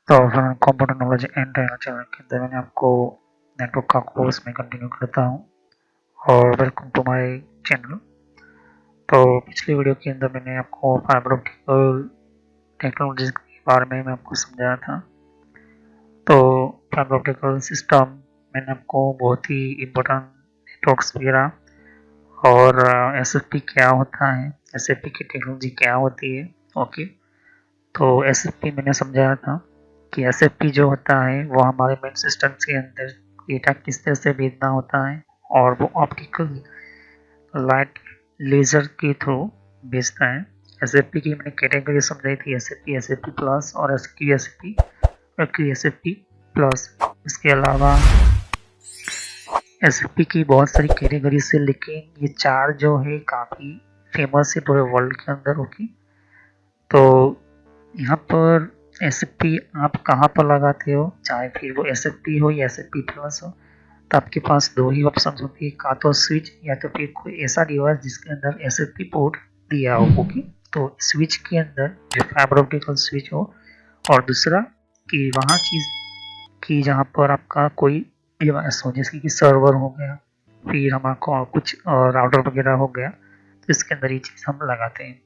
तो friend, computer knowledge and trainer channel के अंदर मैंने आपको नेटवर्क का कोर्स में कंटिन्यू करता हूँ और वेलकम टू माय चैनल। तो पिछली वीडियो के अंदर मैंने आपको फाइबर ऑप्टिकल टेक्नोलॉजीज के बारे में मैं आपको समझाया था। तो फाइबर ऑप्टिकल सिस्टम मैंने आपको बहुत ही इम्पोर्टेंट नेटवर्क्स वगैरह और एसएफपी क्या होता है, एसएफपी की टेक्नोलॉजी क्या होती है। ओके, तो एसएफपी मैंने समझाया था कि एसएफपी जो होता है वो हमारे मेन सिस्टम के अंदर डेटा किस तरह से भेजना होता है और वो ऑप्टिकल लाइट लेजर के थ्रू भेजता है। एसएफपी की मैंने कैटेगरी समझाई थी, एसएफपी, एसएफपी प्लस और एसएफपी और एसएफपी प्लस। इसके अलावा एसएफपी की बहुत सारी कैटेगरी है, लेकिन ये चार जो है काफ़ी फेमस है पूरे वर्ल्ड के अंदर। ओके, तो यहाँ पर एसएफपी आप कहाँ पर लगाते हो, चाहे फिर वो एसएफपी हो या एसएफपी प्लस हो, तो आपके पास दो ही ऑप्शन होती है, का तो स्विच या तो फिर कोई ऐसा डिवाइस जिसके अंदर एसएफपी पोर्ट दिया हो। ओके, तो स्विच के अंदर जो फाइबर ऑप्टिकल स्विच हो, और दूसरा कि वहाँ चीज़ कि जहाँ पर आपका कोई डिवाइस हो, जैसे कि सर्वर हो गया, फिर हमारा कुछ राउटर वगैरह हो गया, तो इसके अंदर ये चीज़ हम लगाते हैं।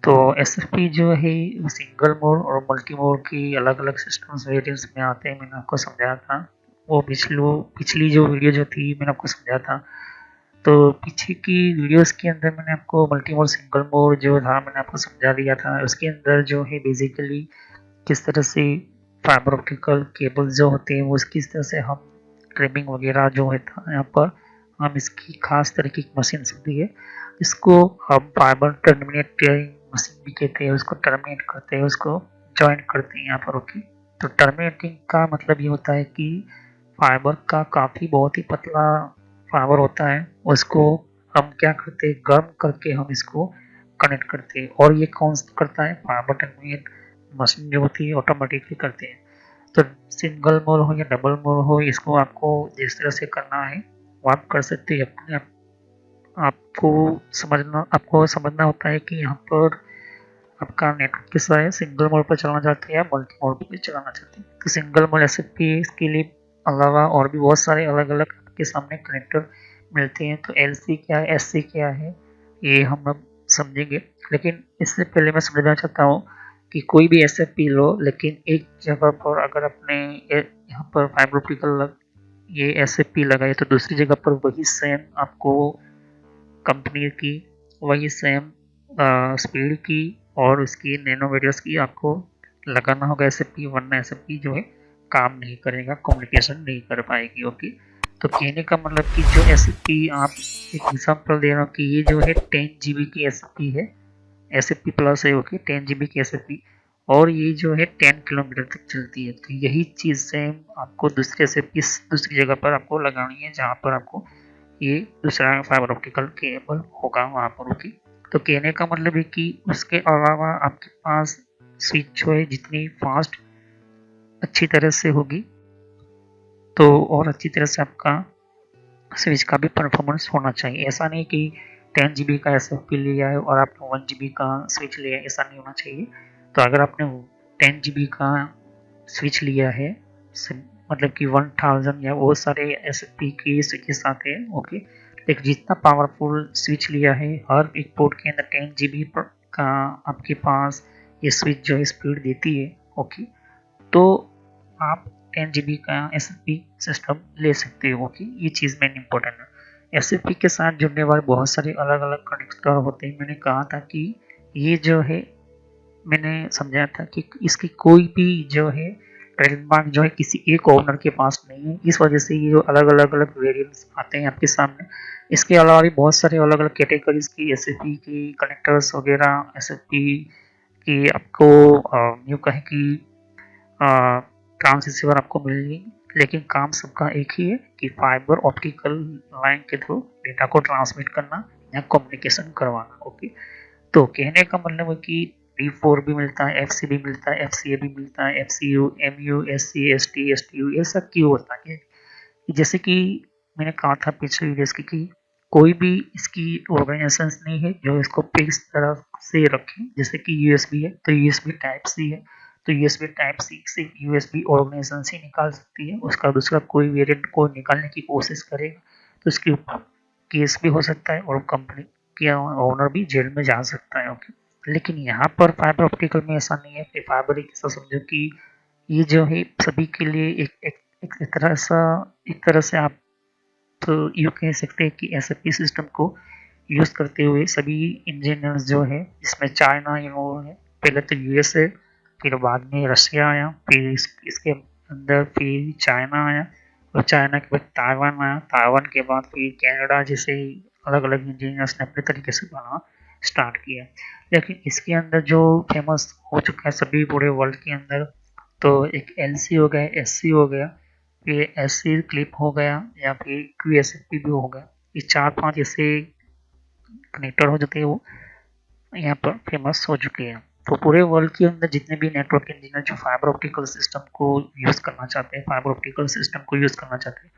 तो एसएफपी जो है सिंगल मोड और मल्टी मोड की अलग अलग सिस्टम्स वेरिएंट्स में आते हैं। मैंने आपको समझाया था वो पिछली जो वीडियो जो थी मैंने आपको समझाया था। तो पीछे की वीडियोस के अंदर मैंने आपको मल्टी मोड सिंगल मोड जो था मैंने आपको समझा दिया था। उसके अंदर जो है बेसिकली किस तरह से फाइबर ऑप्टिकल केबल जो होते हैं वो किस तरह से हम ट्रिमिंग वगैरह जो है था यहाँ पर हम इसकी खास तरीके की मशीन होती है, इसको हम फाइबर टर्मिनेटिंग मशीन भी कहते हैं। उसको टर्मिनेट करते हैं, उसको जॉइन करते हैं यहाँ पर। ओके, तो टर्मिनेटिंग का मतलब ये होता है कि फाइबर का काफ़ी बहुत ही पतला फाइबर होता है, उसको हम क्या करते हैं, गर्म करके हम इसको कनेक्ट करते हैं। और ये कौन सा करता है, फाइबर टर्मिनेट मशीन जो होती है ऑटोमेटिकली करते हैं। तो सिंगल मोड हो या डबल मोड हो, इसको आपको जिस तरह से करना है वो आप कर सकते हैं अपने आप। आपको समझना होता है कि यहाँ पर आपका नेटवर्क कैसा है, सिंगल मोड पर चलाना चाहते हैं या मल्टी मोड पर चलाना चाहते हैं। तो सिंगल मोड एसएफपी इसके लिए अलावा और भी बहुत सारे अलग अलग आपके सामने कनेक्टर मिलते हैं। तो एलसी क्या है, एससी क्या है, ये हम अब समझेंगे। लेकिन इससे पहले मैं समझना चाहता हूँ कि कोई भी एसएफपी लो, लेकिन एक जगह पर अगर आपने यहाँ पर फाइबर ऑप्टिकल ये एसएफपी लगाए तो दूसरी जगह पर वही सेम आपको कंपनी की वही सेम स्पीड की और उसकी नैनोमीटर्स की आपको लगाना होगा एसएफपी, वरना एसएफपी जो है काम नहीं करेगा, कम्युनिकेशन नहीं कर पाएगी। ओके, तो कहने का मतलब कि जो एसएफपी आप एक एग्जांपल दे रहा हूँ कि ये जो है 10 GB की एसएफपी है, एसएफपी प्लस है। ओके, 10 GB की एसएफपी, और ये जो है 10 किलोमीटर तक चलती है। तो यही चीज़ सेम आपको दूसरे एसएफपी दूसरी जगह पर आपको लगानी है जहाँ पर आपको ये दूसरा फाइबर ऑप्टिकल केबल होगा वहाँ पर। ओके, तो कहने का मतलब है कि उसके अलावा आपके पास स्विच जो है जितनी फास्ट अच्छी तरह से होगी, तो और अच्छी तरह से आपका स्विच का भी परफॉर्मेंस होना चाहिए। ऐसा नहीं कि 10 GB का एसएफपी लिया है और आपने 1 GB का स्विच लिया है, ऐसा नहीं होना चाहिए। तो अगर आपने 10 GB का स्विच लिया है, मतलब कि 1000 या वो सारे एसएफपी के स्विचेस आते हैं। ओके, लेकिन जितना पावरफुल स्विच लिया है, हर एक पोर्ट के अंदर 10 GB का आपके पास ये स्विच जो है स्पीड देती है। ओके, तो आप 10 GB का एसएफपी सिस्टम ले सकते हो। ओके, ये चीज़ मेन इंपॉर्टेंट है। एसएफपी के साथ जुड़ने वाले बहुत सारे अलग अलग कनेक्टर होते हैं। मैंने कहा था कि ये जो है मैंने समझाया था कि इसकी कोई भी जो है ट्रेडमार्क जो है किसी एक ओनर के पास नहीं है, इस वजह से ये जो अलग अलग अलग वेरिएंट्स आते हैं आपके सामने। इसके अलावा भी बहुत सारे अलग अलग कैटेगरीज की एसएफपी की कनेक्टर्स वगैरह, एसएफपी की आपको यूँ कहें कि ट्रांस आपको मिलेगी, लेकिन काम सबका एक ही है कि फाइबर ऑप्टिकल लाइन के थ्रू डेटा को ट्रांसमिट करना या कम्युनिकेशन करवाना। ओके, तो कहने का मतलब है कि D4 भी मिलता है, FC भी मिलता है, FCA भी मिलता है, FCU, MU, SC, ST, STU, ये सब क्यों होता है? जैसे कि मैंने कहा था पिछले वीडियोस की कि कोई भी इसकी ऑर्गेनाइजेशन नहीं है जो इसको फिक्स तरह से रखे। जैसे कि USB है तो USB टाइप C है, तो यूएसबी टाइप सी से यूएसबी ऑर्गेनाइजेशन से निकाल सकती है, उसका दूसरा कोई वेरिएंट को निकालने की कोशिश करेगा तो उसके ऊपर केस भी हो सकता है और कंपनी के ओनर भी जेल में जा सकता है। ओके, लेकिन यहाँ पर फाइबर ऑप्टिकल में ऐसा नहीं है। फाइबर एक ऐसा समझो कि ये जो है सभी के लिए एक तरह से आप तो यूँ कह सकते हैं कि एसएपी सिस्टम को यूज़ करते हुए सभी इंजीनियर्स जो है, जिसमें चाइना इन्वॉल्व है, पहले तो यूएसए, फिर बाद में रशिया आया, फिर इसके अंदर फिर चाइना आया, और चाइना के बाद ताइवान आया, ताइवान के बाद फिर कनाडा, जैसे अलग अलग इंजीनियर्स ने अपने तरीके से बनाना स्टार्ट किया। लेकिन इसके अंदर जो फेमस हो चुका है सभी पूरे वर्ल्ड के अंदर, तो एक एलसी हो गया, एससी हो गया, फिर एससी क्लिप हो गया, या फिर क्यूएसएपी भी हो गया। ये 4-5 ऐसे कनेक्टर हो जाते हैं, वो यहाँ पर फेमस हो चुके हैं। तो पूरे वर्ल्ड के अंदर जितने भी नेटवर्क इंजीनियर जो फाइबर ऑप्टिकल सिस्टम को यूज़ करना चाहते हैं, फाइबर ऑप्टिकल सिस्टम को यूज़ करना चाहते हैं,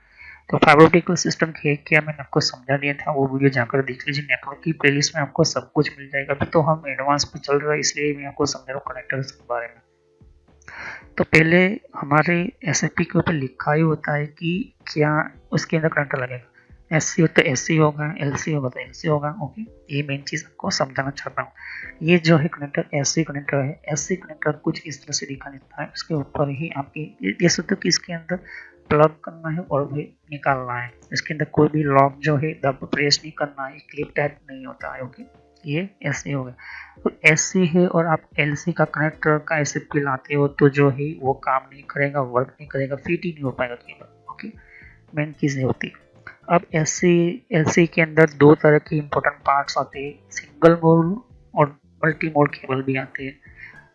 तो फाइबर ऑप्टिकल सिस्टम है क्या मैंने आपको समझा दिया था, वो वीडियो जाकर देख लीजिए। नेटवर्क की प्लेलिस्ट में आपको सब कुछ मिल जाएगा। अभी तो हम एडवांस पे चल रहा है, इसलिए मैं आपको समझा रहा हूँ कनेक्टर्स के बारे में। तो पहले हमारे एसएपी के ऊपर लिखा ही होता है कि क्या उसके अंदर कनेक्टर लगेगा। एससी हो तो एससी होगा, एलसी होगा तो एलसी होगा। ओके, ये मेन चीज़ आपको समझाना चाहता हूँ। ये जो है कनेक्टर एससी कनेक्टर है, एससी कनेक्टर कुछ इस तरह से दिखा देता है। उसके ऊपर ही आपकी ये सोचो कि इसके अंदर प्लग करना है और भी निकालना है। इसके अंदर कोई भी लॉक जो है दब प्रेस नहीं करना है, क्लिप टाइप नहीं होता है। ओके, ये एससी हो गया। तो एससी है और आप एलसी का कनेक्टर का एसएपी लाते हो तो जो है वो काम नहीं करेगा, वर्क नहीं करेगा, फिट ही नहीं हो पाएगा केबल। ओके, मेन चीज़ नहीं होती। अब एससी एलसी के अंदर दो तरह के इंपॉर्टेंट पार्ट्स आते हैं, सिंगल मोड और मल्टी मोड केबल भी आते हैं।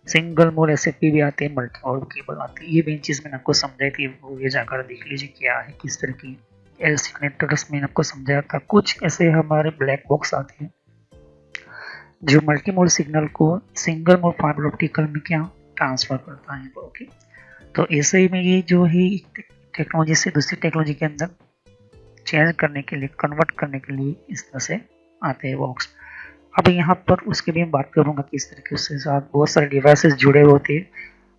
सिंगल मोड एसएपी भी आते हैं, मल्टी मोड केबल आते हैं। ये मेन चीज़ मैंने आपको समझाई थी, वो ये जाकर देख लीजिए क्या है, किस तरह की एलसी कनेक्टर्स मैंने आपको समझाया था। कुछ ऐसे हमारे ब्लैक बॉक्स आते हैं जो मल्टी मोड सिग्नल को सिंगल मोड फाइबर ऑप्टिकल में क्या ट्रांसफर करता है। ओके, तो ऐसे ही में ये जो है टेक्नोलॉजी से दूसरी टेक्नोलॉजी के अंदर चेंज करने के लिए, कन्वर्ट करने के लिए इस तरह से आते हैं बॉक्स। अब यहाँ पर उसके लिए मैं बात करूँगा किस तरीके से साथ बहुत सारे डिवाइसेस जुड़े होते हैं।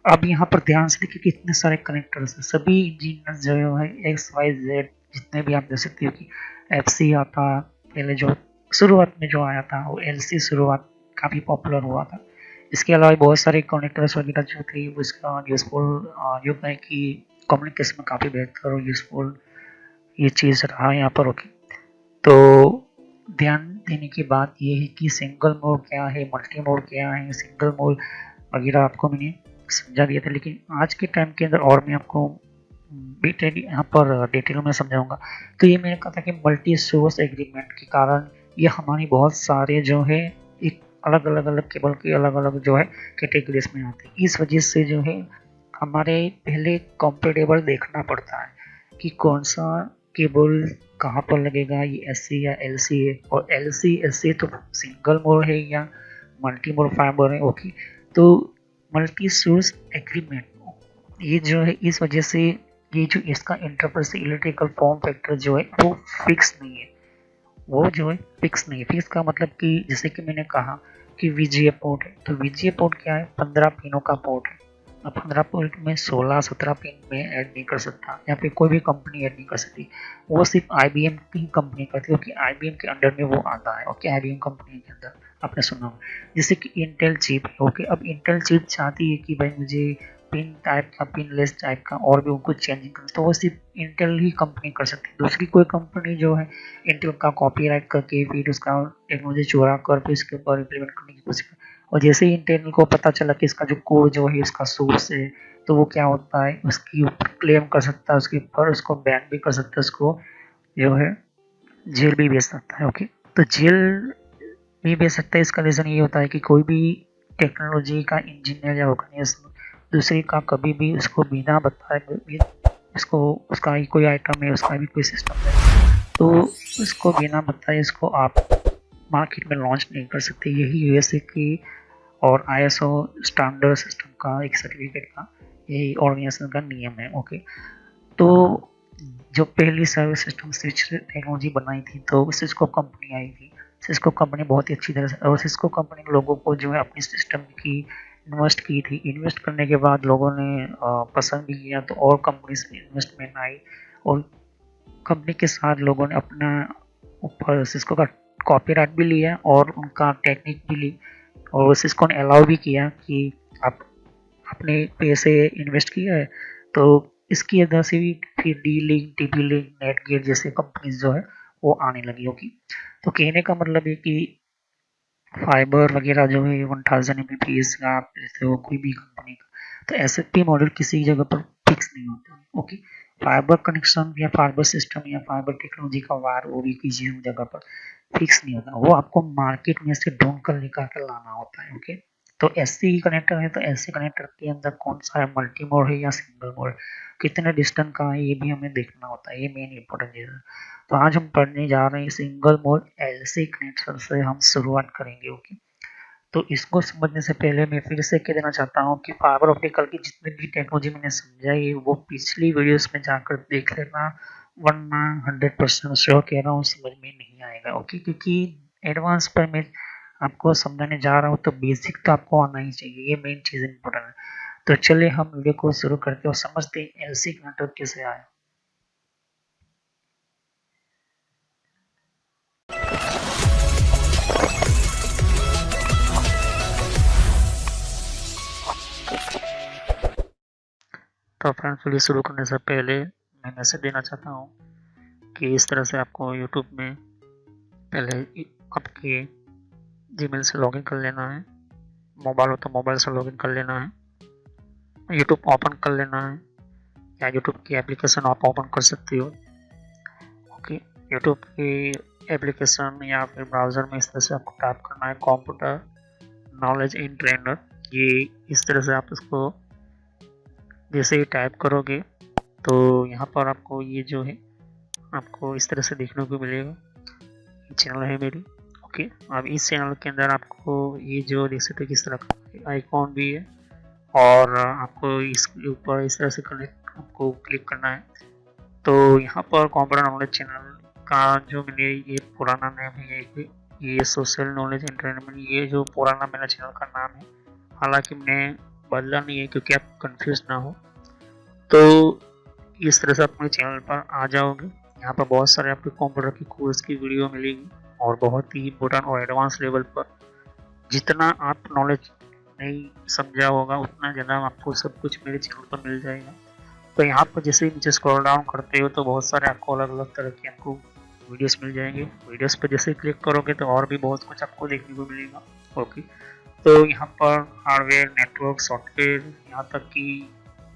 अब यहाँ पर ध्यान से देखिए कितने सारे कनेक्टर्स हैं। सभी इंजीनियर जो है XYZ जितने भी आप देख सकते हो कि FC आता, पहले जो शुरुआत में जो आया था वो LC शुरुआत काफ़ी पॉपुलर हुआ था। इसके अलावा बहुत सारे कनेक्टर्स वगैरह जो थे उसका यूज़फुल युग है कि कम्युनिकेशन में काफ़ी बेहतर और यूज़फुल ये चीज़ रहा है यहाँ पर। ओके, तो ध्यान देने की बात ये है कि सिंगल मोड क्या है, मल्टी मोड क्या है, सिंगल मोड वगैरह आपको मैंने समझा दिया था। लेकिन आज के टाइम के अंदर और मैं आपको डिटेल यहाँ पर डिटेल में समझाऊंगा। तो ये मैंने कहा था कि मल्टी सोर्स एग्रीमेंट के कारण ये हमारी बहुत सारे जो है एक अलग अलग केबल के अलग अलग जो है कैटेगरीज में आते हैं। इस वजह से जो है हमारे पहले कंपेटेबल देखना पड़ता है कि कौन सा केबल कहाँ पर लगेगा, ये एससी या एलसी है, और एलसी एससी तो सिंगल मोड है या मल्टी मोड फाइबर है। ओके, तो मल्टी सोर्स एग्रीमेंट ये जो है इस वजह से ये जो इसका इंटरफेस इलेक्ट्रिकल फॉर्म फैक्टर जो है वो फिक्स नहीं है। वो जो है फिक्स नहीं है। फिक्स का मतलब कि जैसे कि मैंने कहा कि वीजीए पोर्ट है, तो वीजीए पोर्ट क्या है, 15 पिनों का पोर्ट है। अब 15 पोर्ट में 16-17 पिन में ऐड नहीं कर सकता, या फिर कोई भी कंपनी ऐड नहीं कर सकती। वो सिर्फ IBM की कंपनी करती है, क्योंकि IBM के अंडर में वो आता है। ओके, IBM कंपनी के अंदर आपने सुना हो, जैसे कि इंटेल चिप है। ओके, अब इंटेल चिप चाहती है कि भाई मुझे पिन टाइप का, पिन लेस टाइप का और भी उनको चेंजिंग करना, तो वो सिर्फ इंटेल ही कंपनी कर सकती है। दूसरी कोई कंपनी जो है इंटेल का कॉपीराइट करके फिर उसका टेक्नोलॉजी चुरा कर फिर उसके ऊपर इम्प्लीमेंट करने की कोशिश कर, और जैसे ही इंटेल को पता चला कि इसका जो कोड जो है इसका सोर्स है, तो वो क्या होता है उसकी ऊपर क्लेम कर सकता है, उसके ऊपर उसको बैन भी कर सकता है, उसको जो है जेल भी भेज सकता है। ओके, तो जेल भी भेज सकता है। इसका रीज़न ये होता है कि कोई भी टेक्नोलॉजी का इंजीनियर या ऑर्गेनाइजेशन दूसरे का कभी भी उसको बिना बताए इसको उसका ही कोई आइटम है, उसका भी कोई सिस्टम है, तो उसको बिना बताए इसको आप मार्केट में लॉन्च नहीं कर सकते। यही यूएसए की और ISO स्टैंडर्ड सिस्टम का एक सर्टिफिकेट का यही ऑर्गेनाइजेशन का नियम है। ओके, तो जो पहली सर्विस सिस्टम स्विच टेक्नोलॉजी बनाई थी तो सिस्को कंपनी आई थी। सिस्को कंपनी बहुत ही अच्छी तरह से, और सिस्को कंपनी लोगों को जो है अपनी सिस्टम की इन्वेस्ट की थी। इन्वेस्ट करने के बाद लोगों ने पसंद भी किया, तो और कंपनीज में इन्वेस्टमेंट आई और कंपनी के साथ लोगों ने अपना ऊपर सिस्को का कॉपीराइट भी लिया और उनका टेक्निक भी ली, और सिस्को ने अलाउ भी किया कि आप अपने पैसे इन्वेस्ट किया है तो इसकी वजह से भी फिर डी लिंक, टीपी लिंक, नेटगेट जैसे कंपनीज जो है वो आने लगी होगी। तो कहने का मतलब है कि फाइबर वगैरह जो है 1000 एमबीपीएस का जैसे वो कोई भी कंपनी का, तो एसएफपी मॉडल किसी जगह पर फिक्स नहीं होता है। ओके, फाइबर कनेक्शन या फाइबर सिस्टम या फाइबर टेक्नोलॉजी का वार वो भी किसी जगह पर फिक्स नहीं होता, वो आपको मार्केट में से ढूंढ कर निकाल कर लाना होता है। ओके, तो एससी कनेक्टर है तो एससी कनेक्टर के अंदर कौन सा है, मल्टी मोड है या सिंगल मोड, कितने डिस्टेंस का है, ये भी हमें देखना होता है, ये मेन इंपॉर्टेंट चीज है। तो आज हम पढ़ने जा रहे हैं सिंगल मोड एलसी कनेक्टर से हम शुरुआत करेंगे। ओके, तो इसको समझने से पहले मैं फिर से कह देना चाहता हूँ कि फाइबर ऑप्टिकल की जितनी भी टेक्नोलॉजी मैंने समझाई है वो पिछली वीडियोस में जाकर देख लेना, वरना 100% श्योर कह रहा हूँ समझ में नहीं आएगा। ओके, क्योंकि एडवांस पर मैं आपको समझाने जा रहा हूँ तो बेसिक तो आपको आना ही चाहिए, ये मेन चीज़ इंपॉर्टेंट है। तो चलिए हम वीडियो को शुरू करते और समझते हैं एलसी कनेक्टर कैसे आया। तो फ्रेंड्स, वीडियो शुरू करने से पहले मैं मैसेज देना चाहता हूँ कि इस तरह से आपको यूट्यूब में पहले आपके जीमेल से लॉगिन कर लेना है, मोबाइल हो तो मोबाइल से लॉगिन कर लेना है, यूट्यूब ओपन कर लेना है या यूट्यूब की एप्लीकेशन आप ओपन कर सकते हो। ओके, यूट्यूब की एप्लीकेशन या फिर ब्राउज़र में इस तरह से आपको टाइप करना है कंप्यूटर नॉलेज इन ट्रेनर। ये इस तरह से आप इसको जैसे ही टाइप करोगे तो यहाँ पर आपको ये जो है आपको इस तरह से देखने को मिलेगा, ये चैनल है मेरी। ओके, अब इस चैनल के अंदर आपको ये जो देख सकते किस तरह का आइकॉन भी है और आपको इसके ऊपर इस तरह से कनेक्ट आपको क्लिक करना है। तो यहाँ पर कंप्यूटर नॉलेज चैनल का जो मैंने ये पुराना नाम है, ये सोशल नॉलेज एंटरटेनमेंट, ये जो पुराना मेरा चैनल का नाम है, हालांकि मैंने बदला नहीं है क्योंकि आप कंफ्यूज ना हो। तो इस तरह से आप मेरे चैनल पर आ जाओगे, यहाँ पर बहुत सारे आपके कंप्यूटर की कोर्स की वीडियो मिलेगी और बहुत ही इम्पोर्टेंट और एडवांस लेवल पर जितना आप नॉलेज नहीं समझा होगा उतना ज़्यादा आपको सब कुछ मेरे चैनल पर मिल जाएगा। तो यहाँ पर जैसे ही नीचे स्क्रॉल डाउन करते हो तो बहुत सारे आपको अलग अलग तरह के आपको वीडियोस मिल जाएंगे। वीडियोस पर जैसे क्लिक करोगे तो और भी बहुत कुछ आपको देखने को मिलेगा। ओके, तो यहाँ पर हार्डवेयर, नेटवर्क, सॉफ्टवेयर, यहाँ तक कि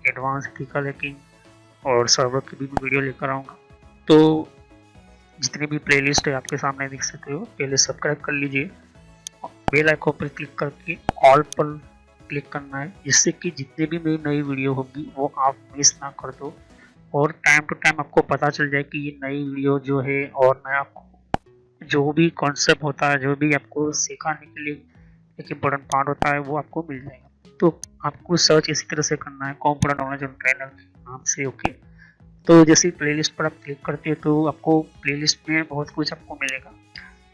एडवांस एथिकल हैकिंग और सर्वर की भी वीडियो लेकर आऊँगा। तो जितनी भी प्लेलिस्ट है आपके सामने देख सकते हो, पहले सब्सक्राइब कर लीजिए, बेल आइकन पर क्लिक करके ऑल पर क्लिक करना है, जिससे कि जितनी भी मेरी नई वीडियो होगी वो आप मिस ना कर दो और टाइम टू टाइम आपको पता चल जाए कि ये नई वीडियो जो है और नया जो भी कॉन्सेप्ट होता है, जो भी आपको सिखाने के लिए एक इम्पोर्टेंट पार्ट होता है वो आपको मिल जाएगा। तो आपको सर्च इसी तरह से करना है कंप्यूटर नॉलेज ऑन ट्रेनर के नाम से। ओके, तो जैसे प्लेलिस्ट पर आप क्लिक करते हैं तो आपको प्लेलिस्ट में बहुत कुछ आपको मिलेगा।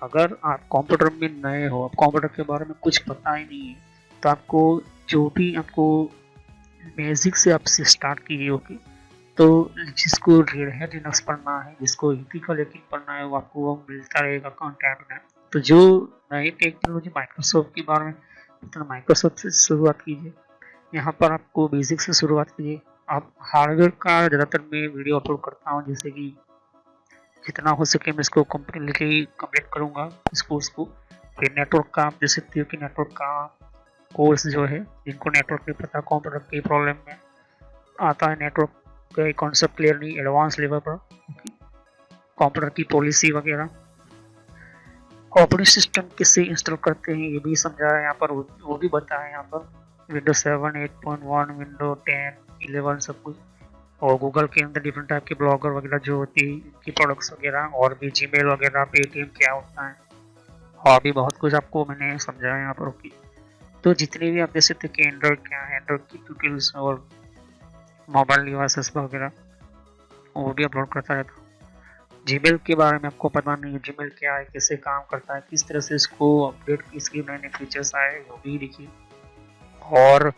अगर आप कंप्यूटर में नए हो, आप कंप्यूटर के बारे में कुछ पता ही नहीं है, तो आपको जो भी आपको बेसिक से आपसे स्टार्ट कीजिए। ओके, तो जिसको रेड हैट लिनक्स पढ़ना है, जिसको एथिकल हैकिंग पढ़ना है, वो आपको वो मिलता रहेगा कंटेंट में। तो जो नई टेक्नोलॉजी माइक्रोसॉफ्ट के बारे में, तो माइक्रोसॉफ्ट से शुरुआत कीजिए, यहाँ पर आपको बेसिक से शुरुआत कीजिए। आप हार्डवेयर का ज़्यादातर मैं वीडियो अपलोड करता हूँ, जैसे कि जितना हो सके मैं इसको कम्प्लीटली कंप्लीट करूँगा इस कोर्स को। फिर नेटवर्क का आप देख सकते हो कि नेटवर्क का कोर्स जो है, जिनको नेटवर्क नहीं पता, कंप्यूटर की प्रॉब्लम में आता है, नेटवर्क का कॉन्सेप्ट क्लियर नहीं, एडवांस लेवल पर कंप्यूटर की पॉलिसी वगैरह, ऑपरेटिंग सिस्टम कैसे इंस्टॉल करते हैं ये भी समझा है यहाँ पर, वो भी बताया यहाँ पर, विंडोज 7, 8.1, विंडो 10, 11 सब कुछ, और गूगल के अंदर डिफरेंट टाइप के ब्लॉगर वगैरह जो होती है की प्रोडक्ट्स वगैरह, और भी जीमेल वगैरह, पेटीएम क्या होता है, और भी बहुत कुछ आपको मैंने समझाया यहाँ पर। ओके, तो जितने भी आप देख सकते हैं कि एंड्रॉइड क्या है, एंड्रॉइड की ट्यूटोरियल्स और मोबाइल डिवाइसेस वगैरह वो भी अपलोड करता रहता हूँ। जीमेल के बारे में आपको पता नहीं है, जीमेल क्या है, कैसे काम करता है, किस तरह से इसको अपडेट, इसके नए नए फीचर्स आए वो भी देखिए। और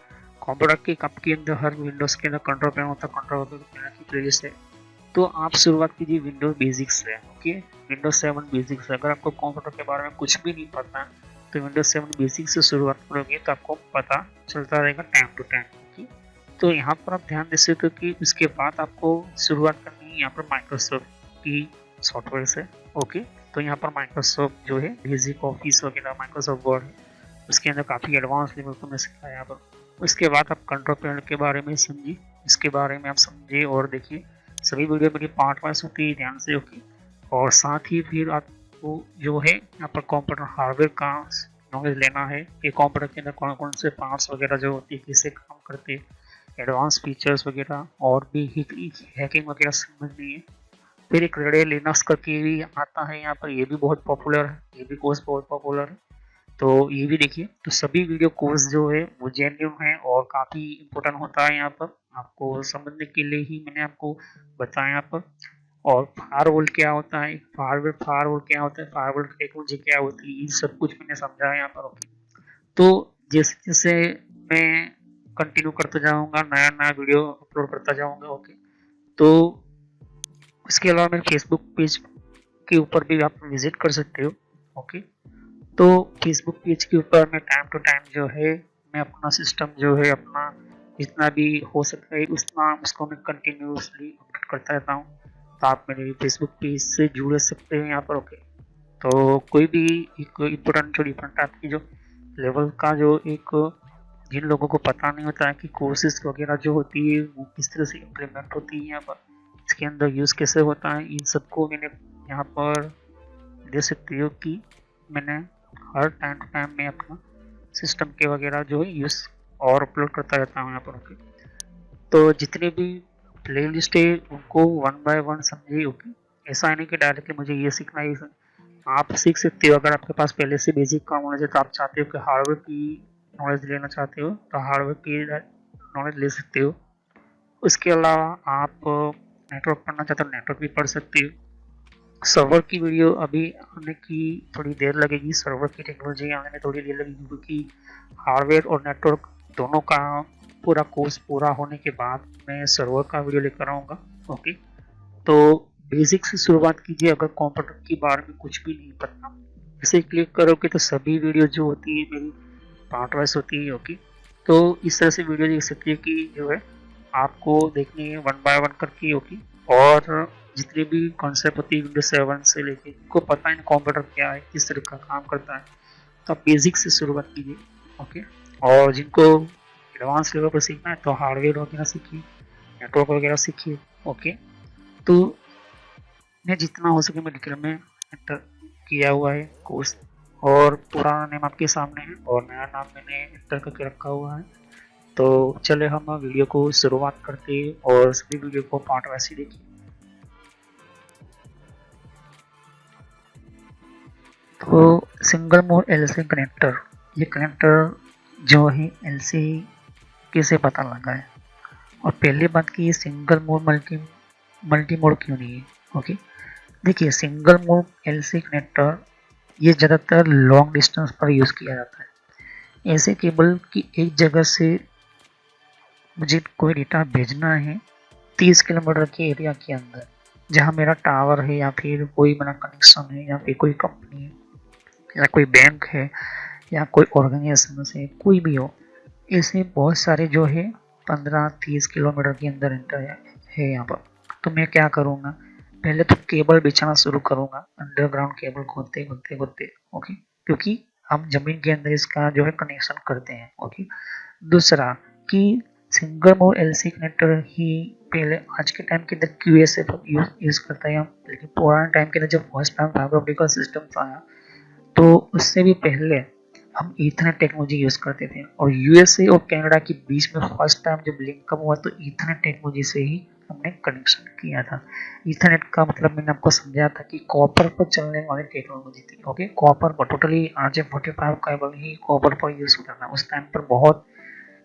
कंप्यूटर के कप के अंदर हर विंडोज के अंदर कंट्रोल पैनल होता है, कंट्रोल पैनल की प्लेलिस्ट है। तो आप शुरुआत कीजिए विंडोज बेसिक से। ओके, विंडोज 7 बेसिक से। अगर आपको कंप्यूटर के बारे में कुछ भी नहीं पता तो विंडोज 7 बेसिक से शुरुआत करोगे तो आपको पता चलता रहेगा टाइम टू टाइम। ओके, तो यहाँ पर आप ध्यान दे सकते हो कि उसके बाद आपको शुरुआत करनी है यहाँ पर माइक्रोसॉफ्ट की सॉफ्टवेयर से। ओके, तो यहाँ पर माइक्रोसॉफ्ट जो है बेसिक ऑफिस वगैरह माइक्रोसॉफ्ट वर्ड उसके अंदर काफ़ी एडवांस लेवल को मैं सिखाया यहाँ पर। उसके बाद आप कंट्रोल पैनल के बारे में समझिए, इसके बारे में आप समझिए और देखिए। सभी वीडियो मेरी पार्ट वाइज होती है, ध्यान से। ओके, और साथ ही फिर आपको जो है यहाँ पर कंप्यूटर हार्डवेयर का नॉलेज लेना है कि कंप्यूटर के अंदर कौन कौन से पार्ट्स वगैरह जो होती है, किससे काम करते हैं, एडवांस फीचर्स वगैरह और भी हैकिंग वगैरह समझनी है। फिर एक रेडे लिनक्स करके भी आता है यहाँ पर, ये भी बहुत पॉपुलर है, ये भी कोर्स बहुत पॉपुलर है, तो ये भी देखिए। तो सभी वीडियो कोर्स जो है वो जेन्युइन है और काफ़ी इम्पोर्टेंट होता है यहाँ पर, आपको समझने के लिए ही मैंने आपको बताया यहाँ पर। और फायरवॉल क्या होता है, फायरवॉल क्या होता है, फायरवॉल टेक्नोलॉजी क्या होती है, ये सब कुछ मैंने समझाया यहाँ पर। ओके, तो जैसे जैसे मैं कंटिन्यू करते जाऊँगा, नया नया वीडियो अपलोड करता जाऊँगा। ओके, तो उसके अलावा मेरे फेसबुक पेज के ऊपर भी आप विजिट कर सकते हो। ओके, तो फेसबुक पेज के ऊपर मैं टाइम टू टाइम जो है मैं अपना सिस्टम जो है अपना जितना भी हो सकता है उतना उसको मैं कंटिन्यूसली अपडेट करता रहता हूँ। तो आप मेरे फेसबुक पेज से जुड़ सकते हैं यहाँ पर। ओके, तो कोई भी एक इम्पोर्टेंट जो डिफरेंट टाइप की जो लेवल का जो एक जिन लोगों को पता नहीं होता है कि कोर्सेज वगैरह जो होती है वो किस तरह से इम्प्लीमेंट होती है यहाँ पर, इसके अंदर यूज़ कैसे होता है, इन सबको मैंने यहाँ पर दे सकती हो कि मैंने हर टाइम टू टाइम मैं अपना सिस्टम के वगैरह जो है यूज़ और अपलोड करता रहता हूँ यहाँ पर। ओके, तो जितने भी प्ले लिस्ट है उनको वन बाय वन समझिए। ओके, ऐसा है नहीं कि डायरेक्टली मुझे ये सीखना है, आप सीख सकते हो। अगर आपके पास पहले से बेसिक का नॉलेज है तो आप चाहते हो कि हार्डवेयर की नॉलेज लेना चाहते हो तो हार्डवेयर की नॉलेज ले सकते हो। उसके अलावा आप नेटवर्क पढ़ना चाहते हो नेटवर्क भी पढ़ सकते हो। सर्वर की वीडियो अभी आने की थोड़ी देर लगेगी, सर्वर की टेक्नोलॉजी आने में थोड़ी देर लगेगी, क्योंकि हार्डवेयर और नेटवर्क दोनों का पूरा कोर्स पूरा होने के बाद मैं सर्वर का वीडियो लेकर आऊँगा। ओके, तो बेसिक से शुरुआत कीजिए। अगर कंप्यूटर के बारे में कुछ भी नहीं पता, इसे क्लिक करोगे तो सभी वीडियो जो होती है मेरी पार्ट वाइज होती है। ओके, तो इस तरह से वीडियो देख सकती है कि जो है आपको देखनी है वन बाय वन करके। ओके, और जितने भी कॉन्सेप्ट होती है विंडोज 7 से लेके इनको पता है कंप्यूटर क्या है, किस तरह का काम करता है, तो आप बेसिक से शुरुआत कीजिए। ओके, और जिनको एडवांस लेवल पर सीखना है तो हार्डवेयर वगैरह सीखिए, नेटवर्क वगैरह सीखिए। ओके, तो मैं जितना हो सके मैं डिटेल में एंटर किया हुआ है कोर्स, और पुराना नेम आपके सामने है और नया नाम मैंने एंटर करके रखा हुआ है। तो चले हम वीडियो को शुरुआत करते हैं और सभी वीडियो को पार्ट वाइज ही देखिए। तो सिंगल मोड एलसी कनेक्टर, ये कनेक्टर जो है एलसी कैसे पता लगा है, और पहली बात कि ये सिंगल मोड मल्टी मोड क्यों नहीं है। ओके, देखिए सिंगल मोड एलसी कनेक्टर ये ज़्यादातर लॉन्ग डिस्टेंस पर यूज़ किया जाता है। ऐसे केबल की एक जगह से मुझे कोई डेटा भेजना है 30 किलोमीटर के एरिया के अंदर, जहाँ मेरा टावर है या फिर कोई मेरा कनेक्शन है या फिर कोई कंपनी है या कोई बैंक है या कोई ऑर्गेनाइजेशन है, कोई भी हो, ऐसे बहुत सारे जो है 15-30 किलोमीटर के अंदर इंटर है यहाँ पर। तो मैं क्या करूँगा, पहले तो केबल बिछाना शुरू करूँगा, अंडरग्राउंड केबल खोदते खोदते खोदते। ओके, क्योंकि हम जमीन के अंदर इसका जो है कनेक्शन करते हैं। ओके, दूसरा कि सिंगल मोड एलसी कनेक्टर ही पहले आज के टाइम के अंदर QSF यूज़ करते हैं हम, लेकिन पुराने टाइम के अंदर जब first time fibre optical system आया तो उससे भी पहले हम ईथरनेट टेक्नोलॉजी यूज़ करते थे, और USA और कनाडा के बीच में फर्स्ट टाइम जब लिंकअप हुआ तो ईथरनेट टेक्नोलॉजी से ही हमने कनेक्शन किया था। ईथरनेट का मतलब मैंने आपको समझाया था कि कॉपर पर चलने वाली टेक्नोलॉजी थी। ओके, कॉपर पर टोटली RJ45 केबल ही कॉपर पर यूज़ होता था। उस टाइम पर बहुत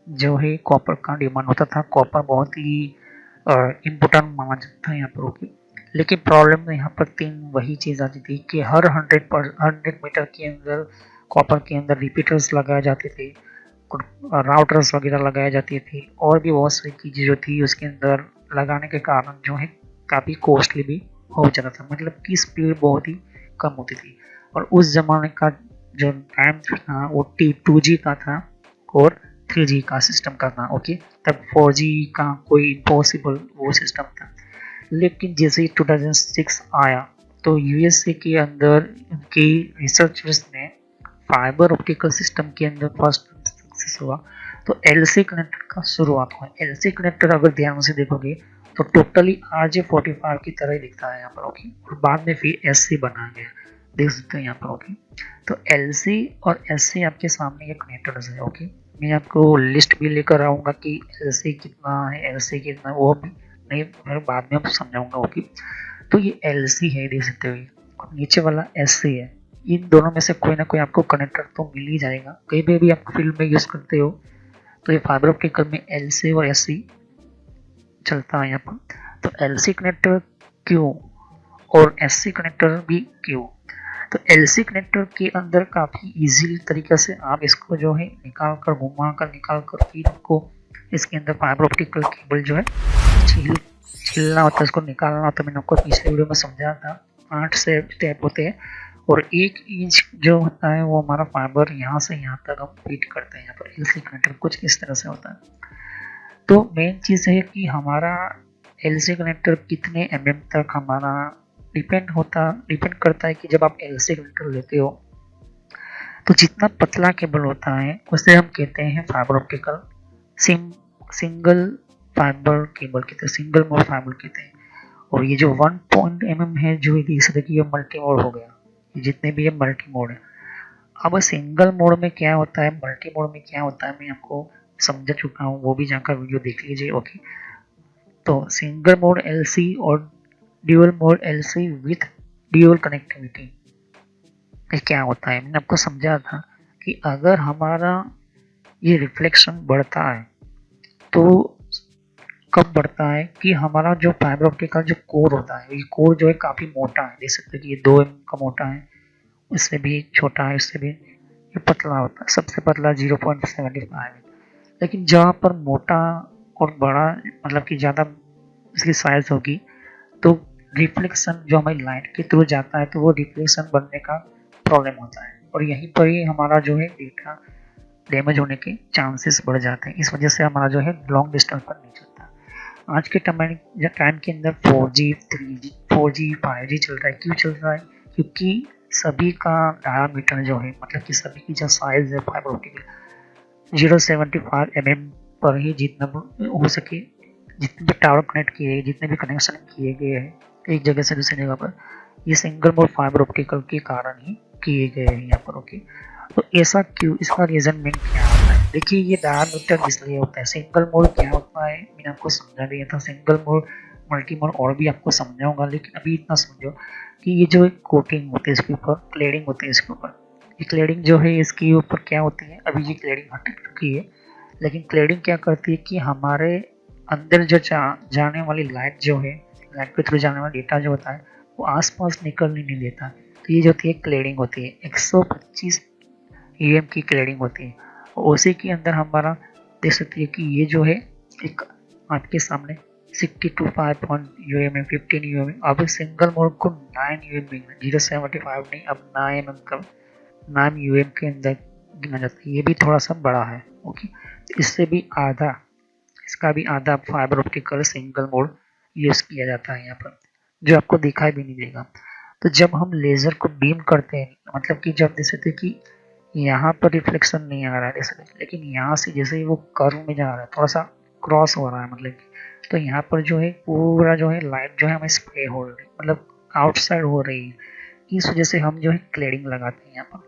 जो है कॉपर का डिमांड होता था, कॉपर बहुत ही इम्पोर्टेंट माना जाता है यहाँ पर। ओके, लेकिन प्रॉब्लम यहाँ पर तीन वही चीज़ आती थी कि हर 100 मीटर के अंदर कॉपर के अंदर रिपीटर्स लगाए जाते थे, राउटर्स वगैरह लगाई जाती थी और भी बहुत सारी चीज़ें जो थी उसके अंदर लगाने के कारण जो है काफ़ी कॉस्टली भी हो जाता था, मतलब कि स्पीड बहुत ही कम होती थी। और उस ज़माने का जो टाइम था वो T2G का था और 3G का सिस्टम का था। ओके, तब 4G का कोई इम्पॉसिबल वो सिस्टम था। लेकिन जैसे ही 2006 आया तो यूएसए के अंदर उनके रिसर्चर्स ने फाइबर ऑप्टिकल सिस्टम के अंदर फर्स्ट सक्सेस हुआ तो एलसी कनेक्टर का शुरुआत हुआ। एलसी कनेक्टर अगर ध्यान से देखोगे तो टोटली RJ45 की तरह ही दिखता है यहाँ पर। ओके, और बाद में फिर एससी बनाया गया, देख सकते हैं यहाँ पर। ओके, तो एलसी और एससी आपके सामने ये कनेक्टर्स है। ओके, मैं आपको लिस्ट भी लेकर आऊँगा कि एलसी कितना है, एलसी कितना, वो भी नहीं मैं बाद में आपको समझाऊंगा। ओके, तो ये एलसी है, देख सकते हो, और नीचे वाला एससी है। इन दोनों में से कोई ना कोई आपको कनेक्टर तो मिल ही जाएगा, कहीं पे भी आप फील्ड में यूज करते हो तो ये फाइबर ऑप्टिकल में एलसी और एससी चलता है यहाँ पर। तो एलसी कनेक्टर क्यों और एससी कनेक्टर भी क्यों? तो एलसी कनेक्टर के अंदर काफ़ी इजी तरीके से आप इसको जो है घुमा कर निकाल कर फिर आपको इसके अंदर फाइबर ऑप्टिकल केबल जो है छीलना होता है, इसको निकालना होता है। मैंने आपको पिछले वीडियो में समझाया था, 8 से स्टेप होते हैं और 1 इंच जो होता है वो हमारा फाइबर यहाँ से यहाँ तक हम फिट करते हैं। यहाँ पर एलसी कनेक्टर कुछ इस तरह से होता है। तो मेन चीज़ है कि हमारा एलसी कनेक्टर कितने mm तक हमारा डिपेंड करता है कि जब आप एलसी कनेक्टर लेते हो तो जितना पतला केबल होता है उसे हम कहते हैं fibre optical single fibre cable कहते हैं, सिंगल मोड फाइबर कहते हैं। और ये जो 1 है जो इस तरह की ये मल्टी मोड हो गया, ये जितने भी ये मल्टी मोड है। अब सिंगल मोड में क्या होता है, मल्टी मोड में क्या होता है, मैं आपको समझा चुका हूँ, वो भी जाकर वीडियो देख लीजिए। ओके, तो सिंगल मोड एलसी और dual mode LC with dual connectivity क्या होता है, मैंने आपको समझा था कि अगर हमारा ये रिफ्लेक्शन बढ़ता है तो कब बढ़ता है कि हमारा जो फाइबर ऑप्टिक का जो कोर होता है, ये कोर जो है काफ़ी मोटा है, देख सकते हैं कि ये 2 mm का मोटा है, इससे भी छोटा है, इससे भी ये पतला होता है, सबसे पतला 0.75 है। लेकिन जहाँ पर मोटा और बड़ा मतलब कि ज़्यादा इसकी साइज होगी तो रिफ्लेक्शन जो हमारी लाइट के थ्रू जाता है तो वो रिफ्लेक्शन बनने का प्रॉब्लम होता है और यहीं पर ही हमारा जो है डेटा डैमेज होने के चांसेस बढ़ जाते हैं। इस वजह से हमारा जो है लॉन्ग डिस्टेंस पर नहीं चलता। आज के टाइम के अंदर 4G 3G 4G 5G चल रहा है। क्यों चल रहा है? क्योंकि सभी का डायमीटर जो है मतलब कि सभी की जो साइज है फाइबर ऑप्टिक 0.75 mm पर ही जितना हो सके, जितने भी टावर कनेक्ट किए गए, जितने भी कनेक्शन किए गए हैं एक जगह से दूसरी जगह पर, ये सिंगल मोड फाइबर ऑप्टिकल के कारण ही किए गए हैं यहाँ पर। ओके, तो ऐसा क्यों, इसका रीजन में क्या होता है? देखिए, ये डायमीटर इसलिए होता है। सिंगल मोड क्या होता है मैंने आपको समझा दिया था, सिंगल मोड मल्टी मोड और भी आपको समझाऊंगा, लेकिन अभी इतना समझो कि ये जो कोटिंग होती है इसके ऊपर, क्लेडिंग होती है इसके ऊपर, ये क्लेडिंग जो है इसके ऊपर क्या होती है, अभी ये क्लेडिंग हट चुकी है, लेकिन क्लेडिंग क्या करती है कि हमारे अंदर जो जाने वाली लाइट जो है, लाइट के थ्रू जाने वाला डेटा जो होता है वो आसपास निकलने नहीं देता। तो ये जो होती है क्लेडिंग होती है, 125 UM की क्लेडिंग होती है। और उसी के अंदर हमारा देख सकते हैं कि ये जो है एक आपके सामने 62.5 UM 15 UM, अब सिंगल मोड को 9 UM 0.75 नहीं, अब 9 mm का 9 UM के अंदर गिना जाता है। ये भी थोड़ा सा बड़ा है। ओके, इससे भी आधा, इसका भी आधा fibre optical single mode use किया जाता है यहाँ पर, जो आपको दिखाई भी नहीं देगा। तो जब हम लेजर को बीम करते हैं, मतलब कि जब जैसे थे कि यहाँ पर रिफ्लेक्शन नहीं आ रहा है जैसे, लेकिन यहाँ से जैसे ही वो कर्व में जा रहा है, थोड़ा सा क्रॉस हो रहा है मतलब कि, तो यहाँ पर जो है पूरा जो है लाइट जो है हमें स्प्रे हो रही है, मतलब आउटसाइड हो रही है। इस वजह से हम जो है क्लेडिंग लगाते हैं यहाँ पर,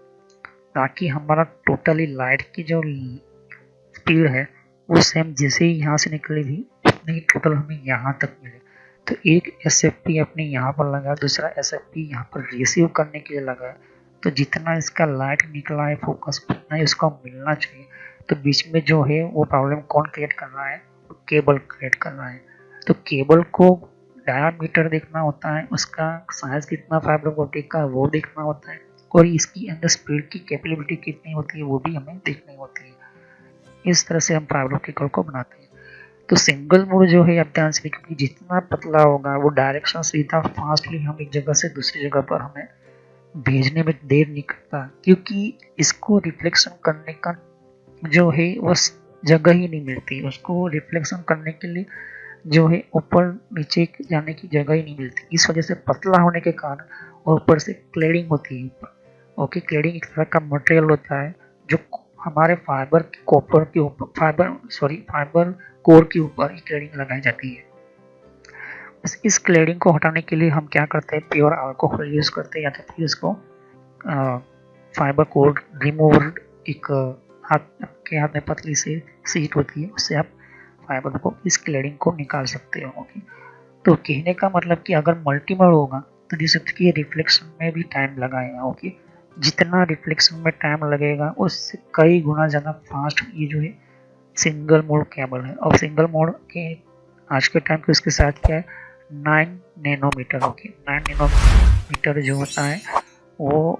ताकि हमारा टोटली लाइट की जो स्पीड है वो सेम जैसे ही यहाँ से निकली थी उतनी टोटल हमें यहाँ तक मिले। तो एक SFP अपने यहाँ पर लगा, दूसरा SFP यहाँ पर रिसीव करने के लिए लगा, तो जितना इसका लाइट निकला है फोकस उतना ही उसको मिलना चाहिए। तो बीच में जो है वो प्रॉब्लम कौन क्रिएट कर रहा है? केबल क्रिएट कर रहा है। तो केबल को डायामीटर देखना होता है, उसका साइज कितना फाइबर ऑप्टिक का वो देखना होता है, और इसकी अंदर स्पीड की कैपेबिलिटी कितनी होती है वो भी हमें देखनी होती है। इस तरह से हम फाइबर ऑप्टिकल को बनाते हैं। तो सिंगल मोड जो है आप ध्यान से देखिए, जितना पतला होगा वो डायरेक्शन सीधा फास्टली हम एक जगह से दूसरी जगह पर हमें भेजने में देर नहीं करता, क्योंकि इसको रिफ्लेक्शन करने का जो है वो जगह ही नहीं मिलती, उसको रिफ्लेक्शन करने के लिए जो है ऊपर नीचे जाने की जगह ही नहीं मिलती। इस वजह से पतला होने के कारण और ऊपर से क्लेडिंग होती है ऊपर। ओके, क्लेडिंग एक तरह का मटेरियल होता है जो हमारे फाइबर कॉपर के ऊपर फाइबर कोर के ऊपर क्लेडिंग लगाई जाती है। इस क्लेडिंग को हटाने के लिए हम क्या करते हैं, प्योर अल्कोहल यूज करते हैं, या तो फिर इसको फाइबर कोर रिमूवर एक आपके हाथ में पतली सी शीट होती है, उससे आप फाइबर को इस क्लेडिंग को निकाल सकते हो। ओके, तो कहने का मतलब कि अगर मल्टीमोड होगा तो देख सकते कि रिफ्लेक्शन में भी टाइम लगाएगा। ओके, जितना रिफ्लेक्शन में टाइम लगेगा उससे कई गुना ज़्यादा फास्ट ये जो है सिंगल मोड केबल है। और सिंगल मोड के आज के टाइम पे उसके साथ क्या है, 9 नैनोमीटर। ओके, 9 नैनोमीटर जो होता है वो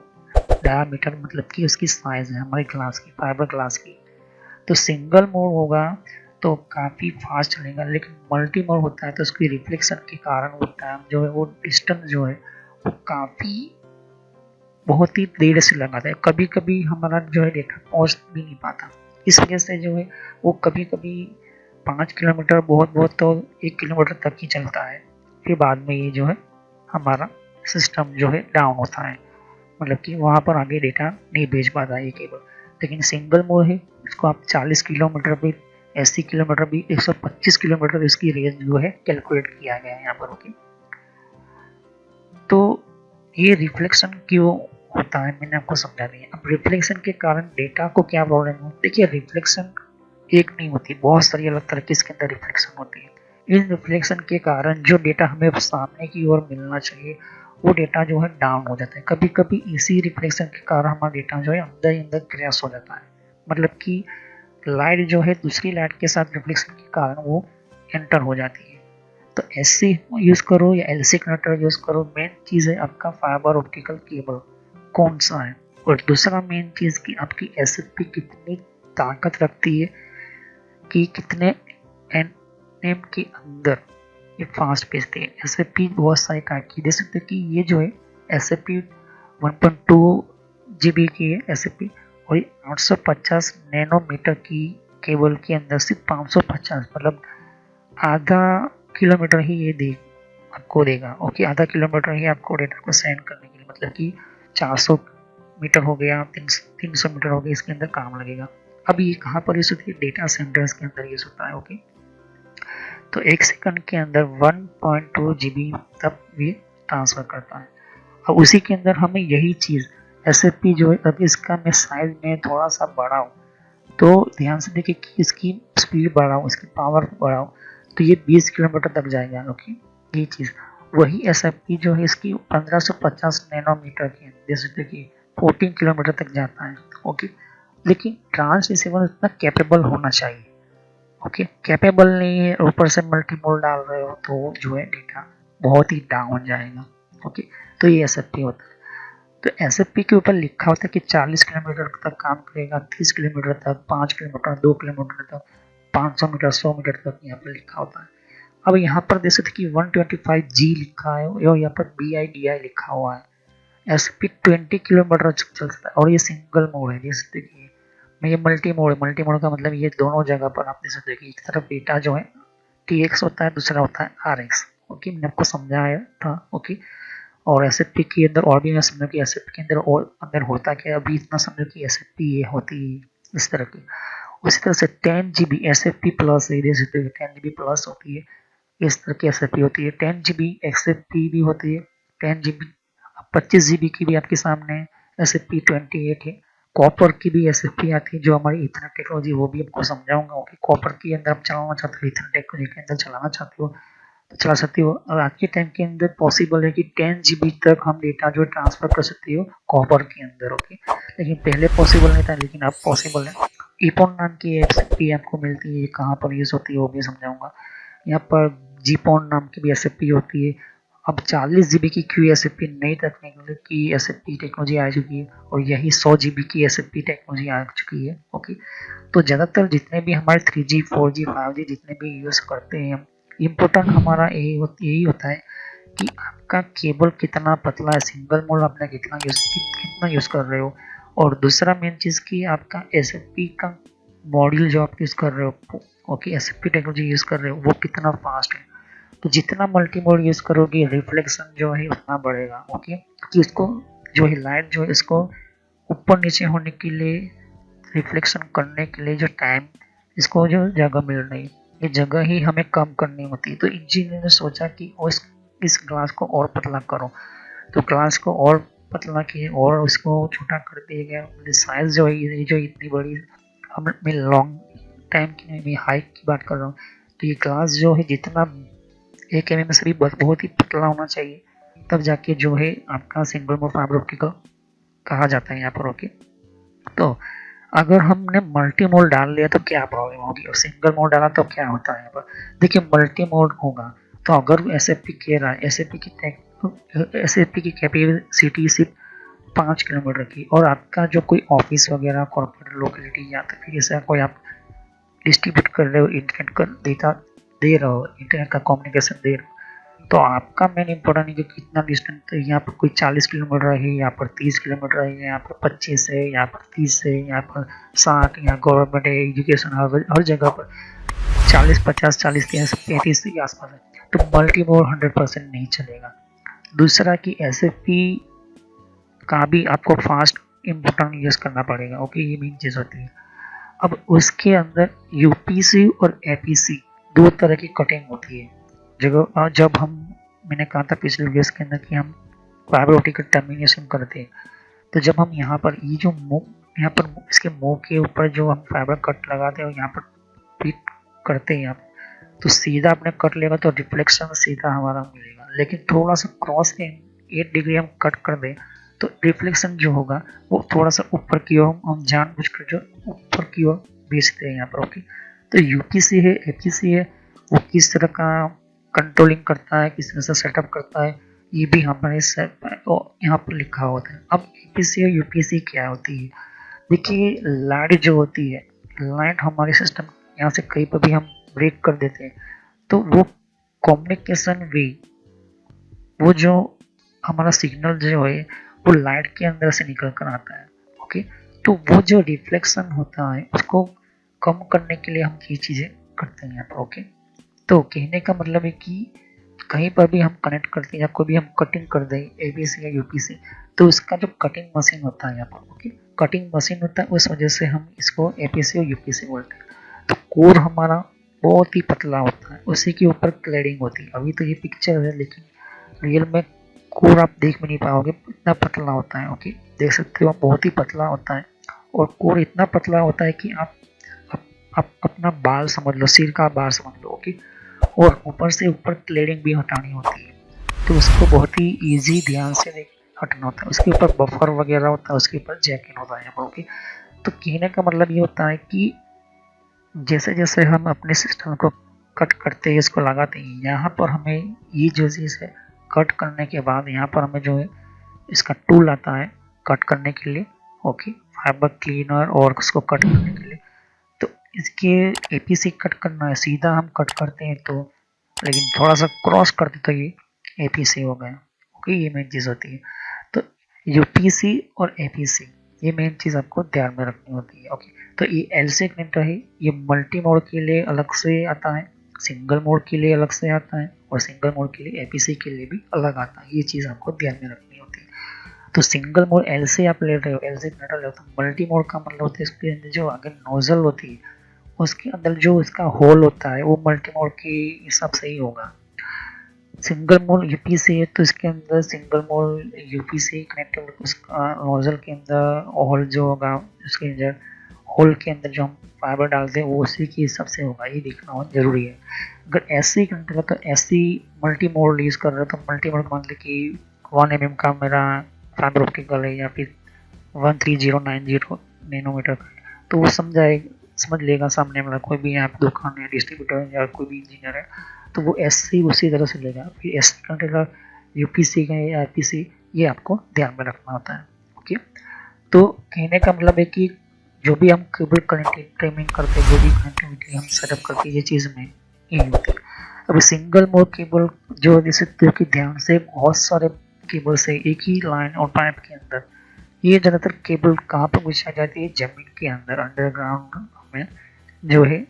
डायमीटर मतलब कि उसकी साइज है हमारे ग्लास की, फाइबर ग्लास की। तो सिंगल मोड होगा तो काफ़ी फास्ट चलेगा, लेकिन मल्टी मोड होता है तो उसकी रिफ्लेक्शन के कारण वो टाइम जो है, वो डिस्टेंस जो है वो काफ़ी बहुत ही देर से लगाता है। कभी कभी हमारा जो है डेटा पहुंच भी नहीं पाता। इस वजह से जो है वो कभी कभी 5 किलोमीटर बहुत बहुत तो 1 किलोमीटर तक ही चलता है, फिर बाद में ये जो है हमारा सिस्टम जो है डाउन होता है, मतलब कि वहाँ पर आगे डेटा नहीं भेज पाता ये केबल। लेकिन सिंगल मोड है, इसको आप 40 किलोमीटर भी, 80 किलोमीटर भी, 125 किलोमीटर इसकी रेंज जो है कैलकुलेट किया गया है यहाँ पर। ओके, तो ये रिफ्लेक्शन क्यों होता है मैंने आपको समझा दिया। अब रिफ्लेक्शन के कारण डेटा को क्या प्रॉब्लम हो, देखिए रिफ्लेक्शन एक नहीं होती, बहुत सारी अलग तरह की इसके अंदर रिफ्लेक्शन होती है। इन रिफ्लेक्शन के कारण जो डेटा हमें सामने की ओर मिलना चाहिए वो डेटा जो है डाउन हो जाता है। कभी कभी इसी रिफ्लेक्शन के कारण हमारा डेटा जो है अंदर ही अंदर क्रैश हो जाता है, मतलब कि लाइट जो है दूसरी लाइट के साथ रिफ्लेक्शन के कारण वो एंटर हो जाती है। तो एससी यूज करो या एलसी कनेक्टर यूज करो, मेन चीज है आपका फाइबर ऑप्टिकल केबल कौन सा है, और दूसरा मेन चीज की आपकी एसएफपी कितनी ताकत रखती है कि कितने एनएम के अंदर ये फास्ट भेजते हैं। एसएफपी बहुत सारे टाइप की दे सकते हैं कि ये जो है एसएफपी 1.2 जीबी की है एसएफपी, और ये 850 नैनोमीटर की केबल के अंदर सिर्फ 550 मतलब आधा किलोमीटर ही ये दे आपको देगा। ओके, आधा किलोमीटर ही आपको डेटा को सेंड करने के लिए, मतलब कि 400 मीटर हो गया, 300 मीटर हो गया, इसके अंदर काम लगेगा। अब ये कहाँ पर यूज होती है, डेटा सेंटर्स के अंदर यूज होता है। ओके, तो 1 सेकंड के अंदर 1.2 जीबी तक ये ट्रांसफर करता है। अब उसी के अंदर हमें यही चीज़ एसएफपी जो है, अब इसका मैं साइज में थोड़ा सा बढ़ाऊँ तो ध्यान से देखिए कि इसकी स्पीड बढ़ाऊँ, इसकी पावर बढ़ाऊँ तो ये 20 किलोमीटर तक जाएगा। ओके, ये चीज़ वही एसएफपी जो है इसकी 1550 नैनोमीटर की, जैसे कि 14 किलोमीटर तक जाता है। ओके, लेकिन ट्रांस रिसीवर इतना कैपेबल होना चाहिए। ओके, कैपेबल नहीं है, ऊपर से मल्टीमोड डाल रहे हो तो जो है डेटा बहुत ही डाउन जाएगा। ओके, तो ये एसएफपी होता है। तो एसएफपी के ऊपर लिखा होता है कि 40 किलोमीटर तक काम करेगा, 30 किलोमीटर तक, 5 किलोमीटर, 2 किलोमीटर तक, 500 मीटर, 100 मीटर तक यहाँ पर लिखा होता है। अब यहाँ पर देख सकते कि 125G लिखा है और यहाँ पर BIDI लिखा हुआ है। एसएफपी 20 किलोमीटर चलता है और ये सिंगल मोड है। देख सकते कि ये मल्टी मोड का मतलब ये दोनों जगह पर आप देख सकते कि एक तरफ डेटा जो है TX होता है, दूसरा होता है RX। ओके, मैंने आपको समझाया था। ओके, और एसएफपी के अंदर और भी मैं समझो कि एसएफपी के अंदर और अंदर होता क्या, अभी इतना समझो कि एसएफपी ये होती इस तरह की। उसी तरह से 10GB एसएफपी प्लस है, 10GB प्लस होती है, इस तरह की एसएफपी होती है। 10GB एसएफपी भी होती है, 10GB 25GB की भी आपके सामने एसएफपी 28 है। कॉपर की भी एसएफपी आती है जो हमारी इथरनेट टेक्नोलॉजी, वो भी आपको समझाऊंगा। ओके, कॉपर के अंदर आप चलाना चाहते हो, इथरनेट टेक्नोलॉजी के अंदर चलाना चाहते हो चला सकती हो। और आज के टाइम के अंदर पॉसिबल है कि 10GB तक हम डेटा जो ट्रांसफर कर सकती हो कॉपर के अंदर। ओके, लेकिन पहले पॉसिबल नहीं था, लेकिन अब पॉसिबल है। ईपोन नाम की एसएफपी आपको मिलती है, कहाँ पर यूज होती है वो भी समझाऊंगा। यहाँ पर जीपोन नाम की भी एसएफपी होती है, अब 40 GB की QSFP नई तकनीक की SFP टेक्नोलॉजी आ चुकी है और यही 100 GB की SFP टेक्नोलॉजी आ चुकी है। ओके, तो ज़्यादातर जितने भी हमारे 3G 4G 5G जितने भी यूज़ करते हैं हम, इम्पोर्टेंट हमारा यही होता है कि आपका केबल कितना पतला है, सिंगल मोड आपने कितना यूज़ कर रहे हो, और दूसरा मेन चीज़ कि आपका SFP का मॉड्यूल जो आप यूज़ कर रहे हो, ओके, SFP टेक्नोलॉजी यूज़ कर रहे हो वो कितना फास्ट है। तो जितना मल्टी मोड यूज़ करोगे रिफ्लेक्शन जो है उतना बढ़ेगा। ओके, कि उसको जो है लाइट जो है इसको ऊपर नीचे होने के लिए, रिफ्लेक्शन करने के लिए जो टाइम, इसको जो जगह मिल रही है, ये जगह ही हमें कम करनी होती है। तो इंजीनियर ने सोचा कि इस ग्लास को और पतला करो, तो ग्लास को और पतला किए और उसको छोटा कर दिया गया। साइज जो है ये जो इतनी बड़ी, अब मैं लॉन्ग टाइम की नहीं, मैं हाइट की बात कर रहा हूँ। तो ये ग्लास जो है जितना 1 mm से भी बहुत ही पतला होना चाहिए, तब जाके जो है आपका सिंगल मोड फाइबर ऑप्टिक कहा जाता है यहाँ पर। ओके, तो अगर हमने मल्टी मोड डाल लिया तो क्या प्रॉब्लम होगी, और सिंगल मोड डाला तो क्या होता है यहाँ पर। देखिए, मल्टी मोड होगा तो अगर SFP कह रहा है, SFP की कैपेसिटी सिर्फ 5 किलोमीटर की, और आपका जो कोई ऑफिस वगैरह कॉर्पोरेट लोकेलिटी या तो फिर ऐसा कोई आप डिस्ट्रीब्यूट कर रहे हो, इंटरनेट का डेटा दे रहे हो, इंटरनेट का कम्युनिकेशन दे रहे हो, तो आपका मेन इम्पोर्टेंट है कि कितना डिस्टेंस, तो यहाँ पर कोई 40 किलोमीटर है, यहाँ पर 30 किलोमीटर है, यहाँ पर 25 है, यहाँ पर 30 है, यहाँ पर 60, यहाँ गवर्नमेंट है, एजुकेशन हर जगह पर 40 50 40 35 के आसपास है। तो मल्टी मोड 100% नहीं चलेगा। दूसरा कि SFP का भी आपको फास्ट इम्पोर्टेंट यूज करना पड़ेगा। ओके, ये मेन चीज़ होती है। अब उसके अंदर UPC और APC दो तरह की कटिंग होती है। जब हम, मैंने कहा था पिछले वीडियोस के अंदर कि हम फाइबर ऑप्टिक का टर्मिनेशन करते हैं, तो जब हम यहाँ पर ये जो यहाँ पर इसके मुंह के ऊपर जो हम फाइबर कट लगाते हैं और यहाँ पर फिट करते हैं आप, तो सीधा अपने कट लेगा तो रिफ्लेक्शन सीधा हमारा मिलेगा। लेकिन थोड़ा सा क्रॉस के 8 डिग्री हम कट कर दें तो रिफ्लेक्शन जो होगा वो थोड़ा सा ऊपर की ओर हम जानबूझकर जो ऊपर की ओर भेजते हैं यहाँ पर। ओके, तो UPC है, APC है, वो किस तरह का कंट्रोलिंग करता है, किस तरह से सेटअप करता है, ये भी हमारे यहाँ पर लिखा होता है। अब APC और UPC क्या होती है। देखिए, लाइट जो होती है, लाइट हमारे सिस्टम यहाँ से कहीं पर भी हम ब्रेक कर देते हैं तो वो कम्युनिकेशन वे, वो जो हमारा सिग्नल जो है वो लाइट के अंदर से निकल कर आता है। ओके, तो वो जो रिफ्लेक्शन होता है उसको कम करने के लिए हम ये चीज़ें करते हैं यहाँ पर। ओके, तो कहने का मतलब है कि कहीं पर भी हम कनेक्ट करते हैं या कोई भी हम कटिंग कर दें APC या UPC, तो उसका जो कटिंग मशीन होता है यहाँ पर, ओके, कटिंग मशीन होता है, उस वजह से हम इसको APC और UPC बोलते हैं। तो कोर हमारा बहुत ही पतला होता है, उसी के ऊपर क्लैडिंग होती है। अभी तो ये पिक्चर है, लेकिन रियल में कोर आप देख भी नहीं पाओगे, इतना पतला होता है। ओके, देख सकते हो, बहुत ही पतला होता है, और कोर इतना पतला होता है कि आप अपना बाल समझ लो, सिर का बाल समझ लो। ओके, और ऊपर से ऊपर क्लैडिंग भी हटानी होती है, तो उसको बहुत ही इजी ध्यान से हटाना होता है। उसके ऊपर बफर वगैरह होता है, उसके ऊपर जैकेट होता है यहाँ पर। ओके, तो कहने का मतलब ये होता है कि जैसे जैसे हम अपने सिस्टम को कट करते हैं, इसको लगाते हैं, यहाँ पर हमें ये जो चीज़ है कट करने के बाद यहाँ पर हमें जो है इसका टूल आता है कट करने के लिए। ओके, फाइबर क्लीनर और उसको कट करने के लिए, तो इसके APC कट करना है, सीधा हम कट करते हैं तो, लेकिन थोड़ा सा क्रॉस करते तो ये APC हो गया। ओके, ये मेन चीज़ होती है। तो UPC और APC ये मेन चीज़ आपको ध्यान में रखनी होती है। ओके, तो ये LC कनेक्टर है, ये मल्टी मोड के लिए अलग से आता है, सिंगल मोड के लिए अलग से आता है, और सिंगल मोड के लिए APC के लिए भी अलग आता है। ये चीज़ आपको ध्यान में रखनी होती है। तो सिंगल मोड LC आप ले रहे हो, LC कनेक्टर ले रहे हो, तो मल्टी मोड का मतलब होता है इसके अंदर जो आगे नोजल होती है, उसके अंदर जो इसका होल होता है वो मल्टी मोड के हिसाब से ही होगा। सिंगल मोड UPC है तो इसके अंदर सिंगल मोड UPC कनेक्टर, उसका नोजल के अंदर होल जो होगा, उसके अंदर होल के अंदर जो हम फाइबर डालते हैं वो उसी के हिसाब से होगा, ये देखना बहुत जरूरी है। अगर SC कनेक्टर है तो SC मल्टी मोड यूज़ कर रहे हो तो मल्टी मोड मान ली कि 1 mm का मेरा फाइबर ऑप्टिकल है या फिर 13090 नैनोमीटर का, तो वो समझ लेगा सामने वाला, कोई भी आप दुकान है, डिस्ट्रीब्यूटर या कोई भी इंजीनियर है, तो वो SC उसी तरह से लेगा। फिर SC कनेक्टर यूपीसी का या आईपीसी, ये आपको ध्यान में रखना होता है। ओके, तो कहने का मतलब है कि जो भी हम केबल कनेक्टिविटी ट्रिमिंग करते हैं, जो भी कनेक्टिविटी हम सेटअप करते हैं, ये चीज़ में ये होती है। अभी सिंगल मोड केबल जो जैसे कि ध्यान से बहुत सारे केबल से एक ही लाइन और पाइप के अंदर, ये ज़्यादातर केबल कहाँ पर बिछाई जाती है, जमीन के अंदर अंडरग्राउंड में जो है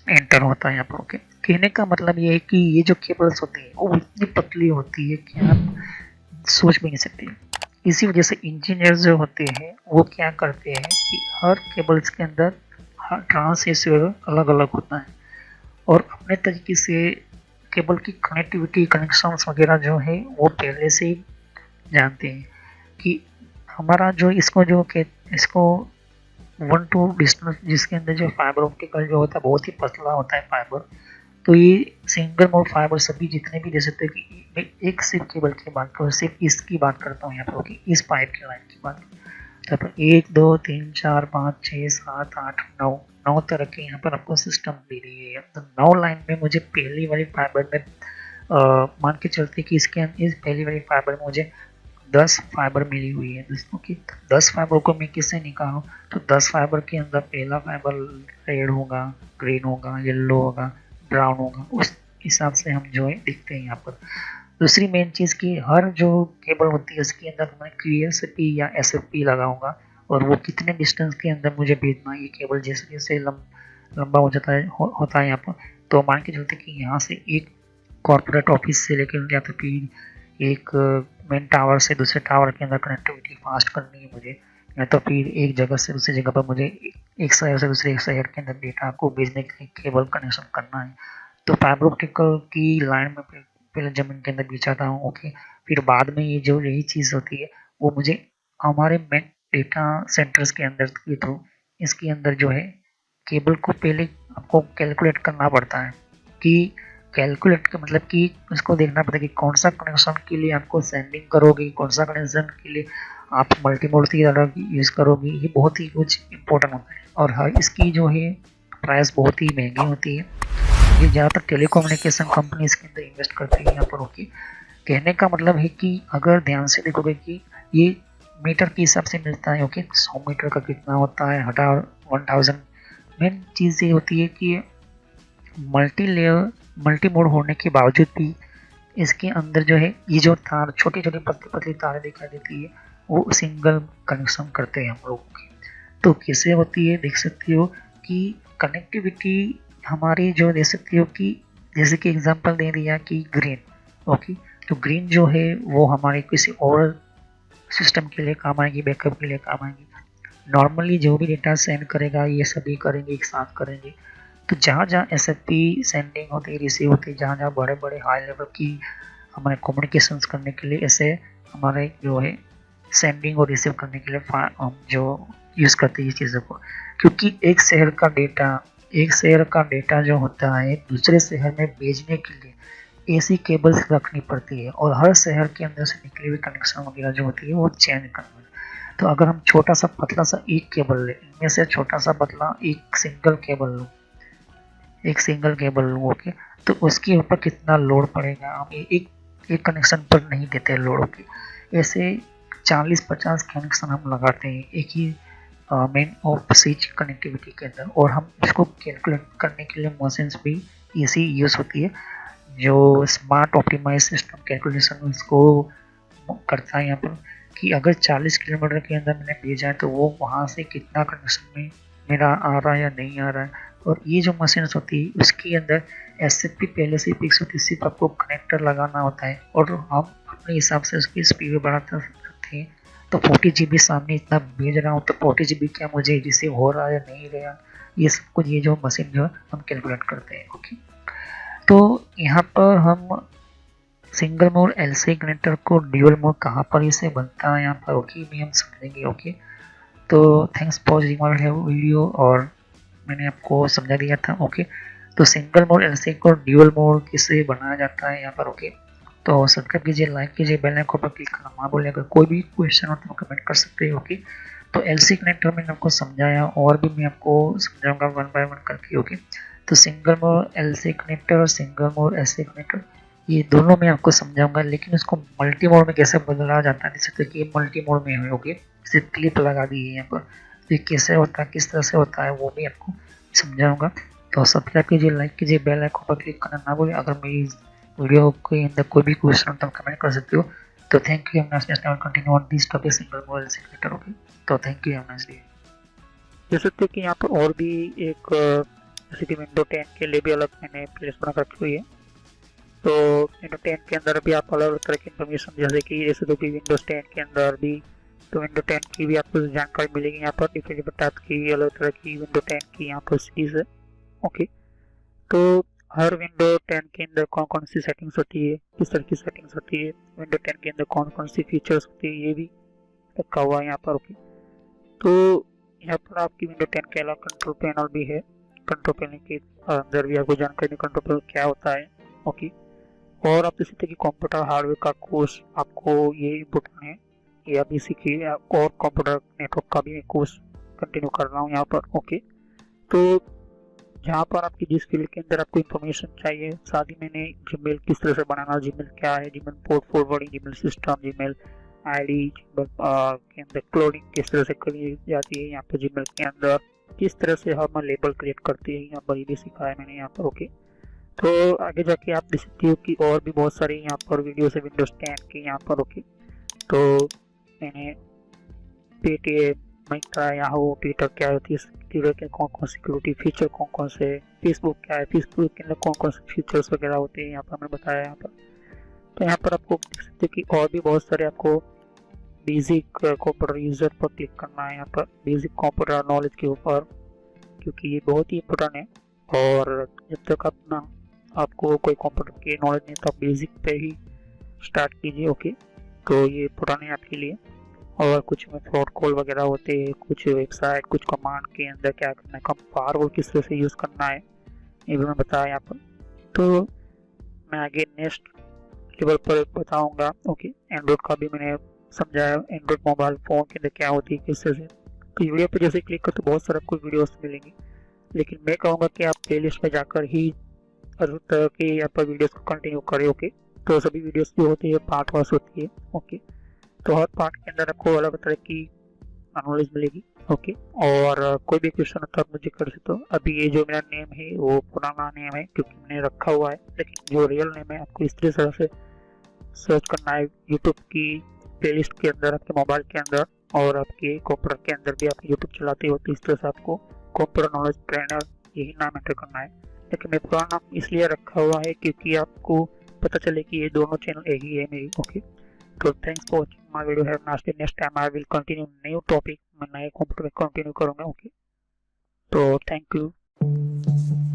एंटर होता है यहाँ पर। ओके, कहने का मतलब ये है कि ये जो केबल्स होती है वो इतनी पतली होती है कि आप सोच भी नहीं सकते। इसी वजह से इंजीनियर जो होते हैं वो क्या करते हैं कि हर केबल्स के अंदर हर ट्रांसड्यूसर अलग अलग होता है, और अपने तरीके से केबल की कनेक्टिविटी कनेक्शंस वगैरह जो है वो पहले से ही जानते हैं कि हमारा जो इसको 1-2 डिस्टेंस जिसके अंदर जो फाइबर ऑप्टिकल जो होता है बहुत ही पतला होता है फाइबर, तो ये सिंगल मोड फाइबर सभी जितने भी, जैसे कि मैं एक सिर्फ केबल की बात करूँ, सिर्फ इसकी बात करता हूँ यहाँ पर, ओके, इस पाइप की लाइन की बात, यहाँ पर 1 2 3 4 5 6 7 8 9 तरह के यहाँ पर आपको सिस्टम दे रही है। तो 9 लाइन में मुझे पहली वाली फाइबर में मान के चलते कि इस पहली वाली फाइबर में मुझे 10 फाइबर मिली हुई है दोस्तों की। 10 फाइबर को मैं किससे निकालूं, तो 10 फाइबर के अंदर पहला फाइबर रेड होगा, ग्रीन होगा, येलो होगा, ब्राउन होगा, उस हिसाब से हम जो है दिखते हैं यहाँ पर। दूसरी मेन चीज़ की हर जो केबल होती है उसके अंदर मैं QSP या SFP लगाऊंगा, और वो कितने डिस्टेंस के अंदर मुझे भेजना है ये केबल, जैसे जैसे लंबा हो जाता है होता है यहाँ पर। तो मान के चलते कि यहाँ से एक कॉर्पोरेट ऑफिस से लेकर या तो फिर एक मेन टावर से दूसरे टावर के अंदर कनेक्टिविटी फास्ट करनी है मुझे, या तो फिर एक जगह से दूसरी जगह पर मुझे एक शहर से दूसरे एक शहर के अंदर डेटा को भेजने के लिए केबल कनेक्शन करना है, तो फाइबर ऑप्टिकल की लाइन में पहले जमीन के अंदर बिछाता हूँ। ओके, फिर बाद में ये जो यही चीज़ होती है वो मुझे हमारे मेन डेटा सेंटर्स के अंदर के थ्रू इसके अंदर जो है केबल को पहले आपको कैलकुलेट करना पड़ता है, कि कैलकुलेट का मतलब कि उसको देखना पड़ता है कि कौन सा कनेक्शन के लिए आपको सेंडिंग करोगे, कौन सा कनेक्शन के लिए आप मल्टीमोड की तरह यूज़ करोगे, ये बहुत ही कुछ इंपॉर्टेंट होता है। और हर इसकी जो है प्राइस बहुत ही महंगी होती है, ये ज़्यादातर टेलीकम्युनिकेशन कंपनी इसके अंदर इन्वेस्ट करती है यहाँ पर। ओके, कहने का मतलब है कि अगर ध्यान से देखोगे कि ये मीटर के हिसाब से मिलता है। ओके, 100 मीटर का कितना होता है, हटा 1000। मेन चीज़ ये होती है कि मल्टी मोड होने के बावजूद भी इसके अंदर जो है ये जो तार छोटी छोटी पतली पतली तारें दिखाई देती है वो सिंगल कनेक्शन करते हैं हम लोग की। तो कैसे होती है देख सकती हो कि कनेक्टिविटी हमारी जो दे सकती हो कि जैसे कि एग्जांपल दे दिया कि ग्रीन। ओके, तो ग्रीन जो है वो हमारे किसी और सिस्टम के लिए काम आएगी, बैकअप के लिए काम आएगी। नॉर्मली जो भी डेटा सेंड करेगा ये सभी करेंगे, एक साथ करेंगे। तो जहाँ जहाँ SFP सेंडिंग होती है, रिसीव होती है, जहाँ जहाँ बड़े बड़े हाई लेवल की हमारे कम्युनिकेशंस करने के लिए ऐसे हमारे जो है सेंडिंग और रिसीव करने के लिए हम जो यूज़ करते हैं ये चीज़ों को, क्योंकि एक शहर का डेटा जो होता है दूसरे शहर में भेजने के लिए ऐसी केबल्स रखनी पड़ती है, और हर शहर के अंदर से निकली हुई कनेक्शन वगैरह जो होती है वो चेंज करना। तो अगर हम छोटा सा पतला सा एक केबल लें, इनमें से छोटा सा पतला एक सिंगल केबल लूँ, ओके, तो उसके ऊपर कितना लोड पड़ेगा, हम एक कनेक्शन पर नहीं देते लोड। ओके, ऐसे 40-50 कनेक्शन हम लगाते हैं एक ही मेन ऑफ स्विच कनेक्टिविटी के अंदर, और हम इसको कैलकुलेट करने के लिए मशीन्स भी इसी यूज़ होती है जो स्मार्ट ऑप्टिमाइज सिस्टम कैलकुलेशन इसको करता है यहाँ पर, कि अगर 40 किलोमीटर के अंदर मैंने भेजा है तो वो वहाँ से कितना कनेक्शन में मेरा आ रहा है या नहीं आ रहा है। और ये जो मशीन्स होती है उसके अंदर SFP पहले से फिक्स होती है, सिर्फ आपको कनेक्टर लगाना होता है और हम अपने हिसाब से उसकी स्पीड बढ़ाते सकते हैं। तो 40 GB सामने इतना भेज रहा हूँ तो 40 GB क्या मुझे रिसीव हो रहा है या नहीं रहा, ये सब कुछ ये जो मशीन जो है हम कैलकुलेट करते हैं। ओके, तो यहाँ पर हम सिंगल मोड LC कनेक्टर को ड्यूअल मोड कहाँ पर इसे बनता है यहाँ पर, ओके, में हम समझेंगे। ओके, तो thanks for watching my video, और मैंने आपको समझा दिया था। ओके, तो सिंगल मोड LC को ड्यूअल मोड किसे बनाया जाता है यहाँ पर। ओके, तो सब्सक्राइब कीजिए, लाइक कीजिए, बेल आइकन पर क्लिक करना मत भूलिएगा। कोई भी क्वेश्चन हो तो कमेंट कर सकते हैं। ओके, तो LC कनेक्टर मैंने आपको समझाया, और भी मैं आपको समझाऊंगा 1 by 1 करके। ओके, तो सिंगल मोड LC कनेक्टर और सिंगल मोड SC कनेक्टर ये दोनों मैं आपको समझाऊंगा, लेकिन उसको मल्टी मोड में कैसे बदला जाता है, जैसे कि ये मल्टी मोड में है। ओके, जैसे क्लिप लगा दी है यहाँ पर, ये कैसे होता है, किस तरह से होता है, वो भी आपको समझाऊंगा। तो सब्सक्राइब कीजिए, लाइक कीजिए, बेल आइकन पर क्लिक करना ना भूलिए। अगर मेरी वीडियो के अंदर कोई भी क्वेश्चन हो तो कमेंट कर सकते हो। तो thank you, continue on this topic single mode oscillator. Okay, तो थैंक यू, जैसे कि यहाँ पर और भी एक जैसे कि विंडो 10 के लिए भी अलग मैंने प्लेलिस्ट बना रखी हुई है। तो विंडो 10 के अंदर भी आप अलग अलग तरह की इन्फॉर्मेशन, जैसे कि विंडोज 10 के अंदर भी, तो विंडो 10 की भी आपको जानकारी मिलेगी यहाँ पर। डिफरेंट टाइप की अलग तरह की विंडो 10 की यहाँ पर सीरीज है। ओके, तो हर विंडो 10 के अंदर कौन कौन सी सेटिंग्स होती है, किस तरह की सेटिंग्स होती है, विंडो 10 के अंदर कौन कौन सी फीचर्स होती है, ये भी रखा हुआ है यहाँ पर। ओके, तो यहाँ पर आपकी विंडो 10 के अलावा कंट्रोल पैनल भी है। कंट्रोल पैनल के अंदर भी आपको जानकारी कंट्रोल पैनल क्या होता है। ओके, और आप इसी तरह की कंप्यूटर हार्डवेयर का कोर्स आपको ये इम्पोर्टेंट है, ये आप इसी की और कंप्यूटर नेटवर्क का भी कोर्स कंटिन्यू कर रहा हूँ यहाँ पर। ओके, तो जहाँ पर आपकी जिस फील्ड के अंदर आपको इन्फॉर्मेशन चाहिए, साथ ही मैंने जीमेल किस तरह से बनाना, जीमेल क्या है, Gmail port forwarding, Gmail system, Gmail ID, Gmail के अंदर क्लोनिंग किस तरह से करी जाती है, यहाँ पर जीमेल के अंदर किस तरह से हम लेबल क्रिएट करते हैं, यहाँ पर ये भी सिखाया मैंने यहाँ पर। ओके, तो आगे जाके आप देख सकते हो कि और भी बहुत सारी यहाँ पर वीडियोस है विंडोज 10 की यहाँ पर। ओके, तो मैंने पेटीएम, मिंत्रा, याहू, ट्विटर क्या होती है, ट्विटर के कौन कौन सिक्योरिटी फीचर कौन कौन से, फेसबुक क्या है, फेसबुक के अंदर कौन कौन से फीचर्स वगैरह होते हैं यहाँ पर मैंने बताया यहाँ पर। तो यहाँ पर आपको देख सकते हो कि और भी बहुत सारे आपको बेसिक कंप्यूटर यूजर पर क्लिक करना है यहाँ पर, बेसिक कंप्यूटर नॉलेज के ऊपर, क्योंकि ये बहुत ही इम्पोर्टेंट है। और जब तक अपना आपको कोई कंप्यूटर की नॉलेज नहीं तो आप बेसिक पे ही स्टार्ट कीजिए। ओके, तो ये इम्पोर्टेंट है आपके लिए। और कुछ में फ्रॉड कॉल वगैरह होते हैं, कुछ वेबसाइट, कुछ कमांड के अंदर क्या करना है, कम फायरवॉल किस तरह से यूज़ करना है, ये भी मैं बताया यहाँ पर। तो मैं आगे नेक्स्ट लेवल पर बताऊंगा। ओके, एंड्रॉइड का भी मैंने समझाया, एंड्रॉइड मोबाइल फ़ोन के अंदर क्या होती है, किस तरह से। तो वीडियो पर जैसे क्लिक कर तो बहुत सारा कुछ वीडियोस मिलेंगी, लेकिन मैं कहूँगा कि आप प्लेलिस्ट में जाकर ही हर तरह के यहाँ पर वीडियोस को कंटिन्यू करें। ओके, तो सभी वीडियोस जो होती है पार्ट वाइज होती है। ओके, तो हर पार्ट के अंदर आपको अलग तरह की नॉलेज मिलेगी। ओके, और कोई भी क्वेश्चन होता है आप मुझे कर सकते हो। अभी ये जो मेरा नेम है वो पुराना नेम है क्योंकि मैंने रखा हुआ है, लेकिन जो रियल नेम है आपको इस तरह से सर्च करना है यूट्यूब की प्लेलिस्ट के अंदर, आपके मोबाइल के अंदर, और आपके कंप्यूटर के अंदर भी आप यूट्यूब चलाते हो तो इस तरह से आपको कंप्यूटर नॉलेज ट्रेनर यही नाम एंटर करना है। लेकिन मैं पुराना नाम इसलिए रखा हुआ है क्योंकि आपको पता चले कि ये दोनों चैनल एक ही है मेरी। ओके, तो thanks for watching my video. Have nice day. Next time I will continue new topic, मैं नए कंप्यूटर में कंटिन्यू करूँगा। ओके, तो थैंक यू।